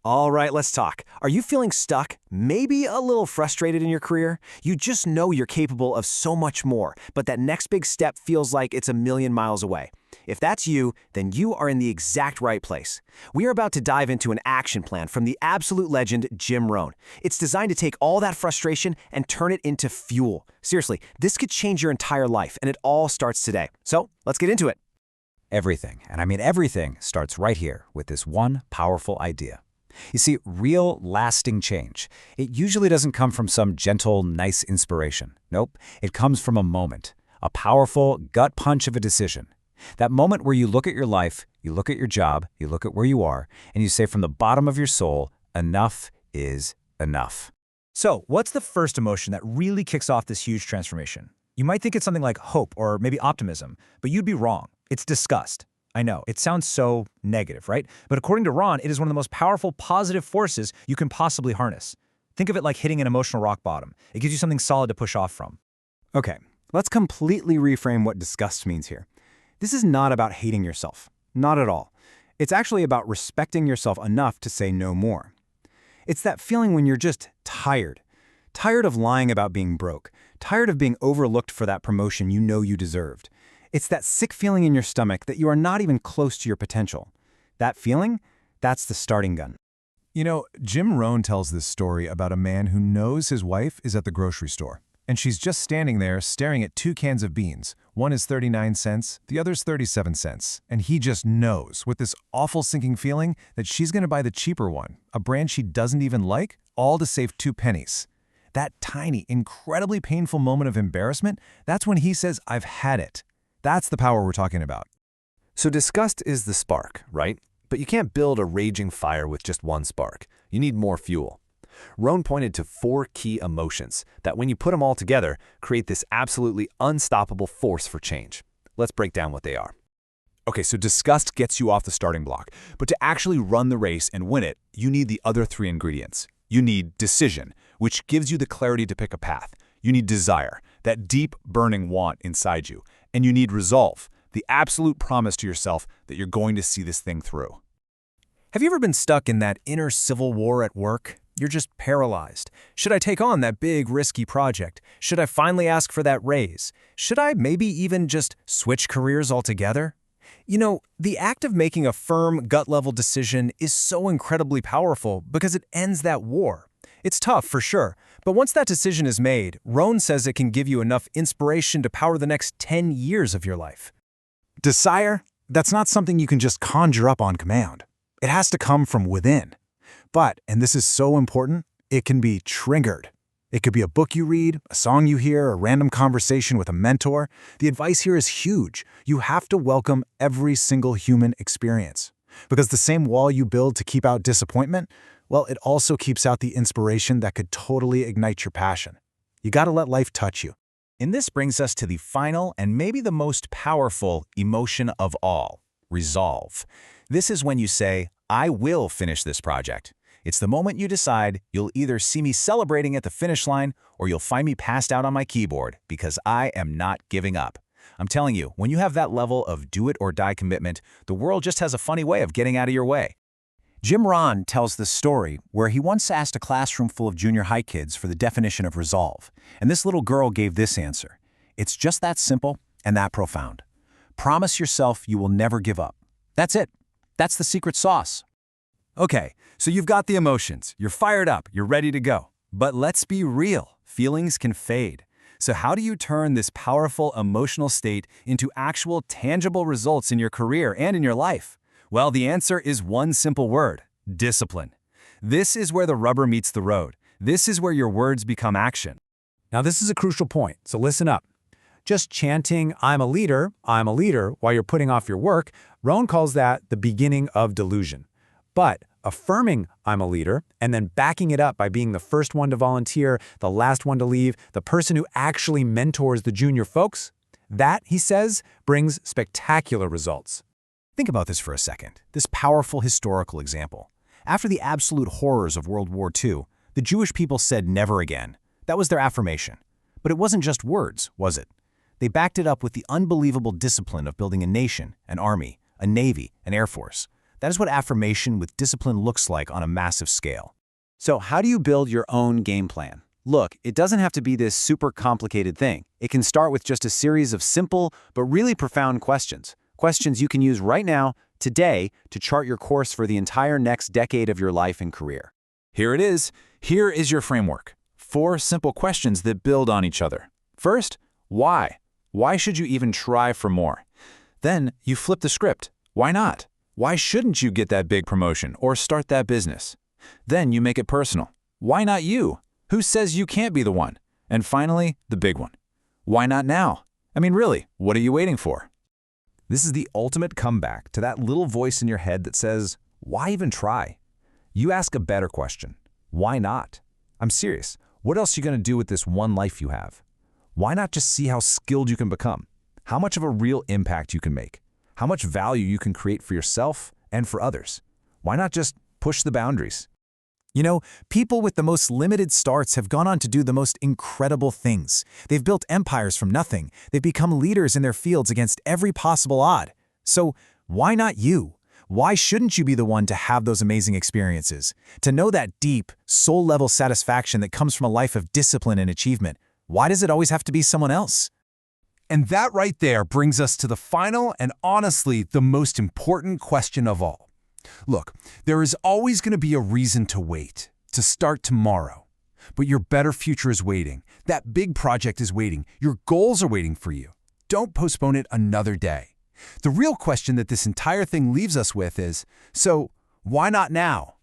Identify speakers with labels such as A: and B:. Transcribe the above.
A: All right, let's talk. Are you feeling stuck? Maybe a little frustrated in your career? You just know you're capable of so much more, but that next big step feels like it's a million miles away. If that's you, then you are in the exact right place. We are about to dive into an action plan from the absolute legend Jim Rohn. It's designed to take all that frustration and turn it into fuel. Seriously, this could change your entire life, and it all starts today. So, let's get into it.
B: Everything, and I mean everything, starts right here with this one powerful idea. You see, real, lasting change, it usually doesn't come from some gentle, nice inspiration. Nope, it comes from a moment, a powerful gut punch of a decision. That moment where you look at your life, you look at your job, you look at where you are, and you say from the bottom of your soul, enough is enough.
C: So, what's the first emotion that really kicks off this huge transformation? You might think it's something like hope or maybe optimism, but you'd be wrong. It's disgust. I know, it sounds so negative, right? But according to Ron, it is one of the most powerful positive forces you can possibly harness. Think of it like hitting an emotional rock bottom. It gives you something solid to push off from.
D: Okay, let's completely reframe what disgust means here. This is not about hating yourself. Not at all. It's actually about respecting yourself enough to say no more. It's that feeling when you're just tired. Tired of lying about being broke. Tired of being overlooked for that promotion you know you deserved. It's that sick feeling in your stomach that you are not even close to your potential. That feeling, that's the starting gun.
E: You know, Jim Rohn tells this story about a man who knows his wife is at the grocery store, and she's just standing there staring at two cans of beans. One is 39 cents, the other's 37 cents, and he just knows, with this awful sinking feeling, that she's going to buy the cheaper one, a brand she doesn't even like, all to save 2 pennies. That tiny, incredibly painful moment of embarrassment, that's when he says, "I've had it." That's the power we're talking about.
A: So disgust is the spark, right? But you can't build a raging fire with just one spark. You need more fuel. Rohn pointed to 4 key emotions that, when you put them all together, create this absolutely unstoppable force for change. Let's break down what they are.
F: Okay, so disgust gets you off the starting block, but to actually run the race and win it, you need the other 3 ingredients. You need decision, which gives you the clarity to pick a path. You need desire, that deep, burning want inside you. And you need resolve, the absolute promise to yourself that you're going to see this thing through.
C: Have you ever been stuck in that inner civil war at work? You're just paralyzed. Should I take on that big, risky project? Should I finally ask for that raise? Should I maybe even just switch careers altogether? You know, the act of making a firm, gut-level decision is so incredibly powerful because it ends that war. It's tough, for sure, but once that decision is made, Rohn says it can give you enough inspiration to power the next 10 years of your life.
D: Desire, that's not something you can just conjure up on command. It has to come from within. But, and this is so important, it can be triggered. It could be a book you read, a song you hear, a random conversation with a mentor. The advice here is huge. You have to welcome every single human experience. Because the same wall you build to keep out disappointment, well, it also keeps out the inspiration that could totally ignite your passion. You gotta let life touch you.
B: And this brings us to the final and maybe the most powerful emotion of all, resolve. This is when you say, I will finish this project. It's the moment you decide you'll either see me celebrating at the finish line or you'll find me passed out on my keyboard because I am not giving up. I'm telling you, when you have that level of do-it-or-die commitment, the world just has a funny way of getting out of your way.
D: Jim Rohn tells this story where he once asked a classroom full of junior high kids for the definition of resolve. And this little girl gave this answer. It's just that simple and that profound. Promise yourself you will never give up. That's it. That's the secret sauce.
F: Okay, so you've got the emotions, you're fired up, you're ready to go. But let's be real, feelings can fade. So how do you turn this powerful emotional state into actual tangible results in your career and in your life? Well, the answer is one simple word: discipline. This is where the rubber meets the road. This is where your words become action.
C: Now, this is a crucial point, so listen up. Just chanting, I'm a leader, while you're putting off your work, Rohn calls that the beginning of delusion. But affirming I'm a leader and then backing it up by being the first one to volunteer, the last one to leave, the person who actually mentors the junior folks, that, he says, brings spectacular results.
D: Think about this for a second, this powerful historical example. After the absolute horrors of World War II, the Jewish people said never again. That was their affirmation. But it wasn't just words, was it? They backed it up with the unbelievable discipline of building a nation, an army, a navy, an air force.
A: That is what affirmation with discipline looks like on a massive scale.
B: So how do you build your own game plan? Look, it doesn't have to be this super complicated thing. It can start with just a series of simple but really profound questions. Questions you can use right now, today, to chart your course for the entire next decade of your life and career.
F: Here it is. Here is your framework. 4 simple questions that build on each other. First, why? Why should you even try for more? Then you flip the script. Why not? Why shouldn't you get that big promotion or start that business? Then you make it personal. Why not you? Who says you can't be the one? And finally, the big one. Why not now? I mean, really, what are you waiting for?
C: This is the ultimate comeback to that little voice in your head that says, why even try? You ask a better question. Why not? I'm serious. What else are you going to do with this one life you have? Why not just see how skilled you can become? How much of a real impact you can make? How much value you can create for yourself and for others? Why not just push the boundaries?
A: You know, people with the most limited starts have gone on to do the most incredible things. They've built empires from nothing. They've become leaders in their fields against every possible odd. So why not you? Why shouldn't you be the one to have those amazing experiences? To know that deep, soul-level satisfaction that comes from a life of discipline and achievement. Why does it always have to be someone else?
E: And that right there brings us to the final and honestly the most important question of all. Look, there is always going to be a reason to wait, to start tomorrow. But your better future is waiting. That big project is waiting. Your goals are waiting for you. Don't postpone it another day. The real question that this entire thing leaves us with is, so why not now?